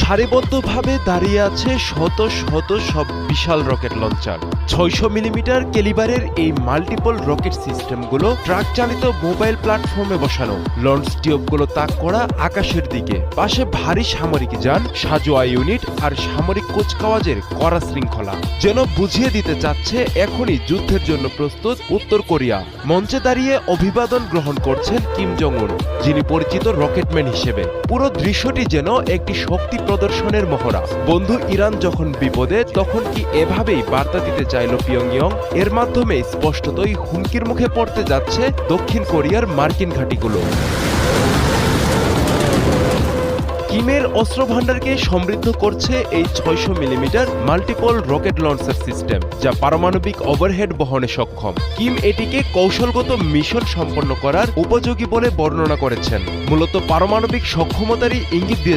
সারিবদ্ধভাবে দাঁড়িয়ে আছে শত শত সব বিশাল রকেট লঞ্চার। 600 মিলিমিটার ক্যালিবারের এই মাল্টিপল রকেট সিস্টেমগুলো ট্রাক চালিত মোবাইল প্ল্যাটফর্মে বসানো। লঞ্চ টিউবগুলো তাক করা আকাশের দিকে, পাশে ভারী সামরিক যান, সাজোয়া ইউনিট আর সামরিক কুচকাওয়াজের কড়া শৃঙ্খলা, যেন বুঝিয়ে দিতে চাচ্ছে এখনই যুদ্ধের জন্য প্রস্তুত উত্তর কোরিয়া। মঞ্চে দাঁড়িয়ে অভিবাদন গ্রহণ করছেন কিম জং উন, যিনি পরিচিত রকেটম্যান হিসেবে। পুরো দৃশ্যটি যেন একটি শক্তি প্রদর্শনের মহড়া। বন্ধু ইরান যখন বিপদে, তখন কি এভাবেই বার্তা দিতে চাইল পিয়ংইয়ং? এর মাধ্যমে স্পষ্টতই হুমকির মুখে পড়তে যাচ্ছে দক্ষিণ কোরিয়ার মার্কিন ঘাঁটিগুলো। কিমের অস্ত্রভাণ্ডারকে সমৃদ্ধ করছে এই 600 millimetre multiple rocket launcher system, যা পারমাণবিক ওভারহেড বহনে সক্ষম। কিম এটিকে কৌশলগত মিশন সম্পন্ন করার উপযোগী বলে বর্ণনা করেছেন। মূলত পারমাণবিক সক্ষমতারই ইঙ্গিত দিয়ে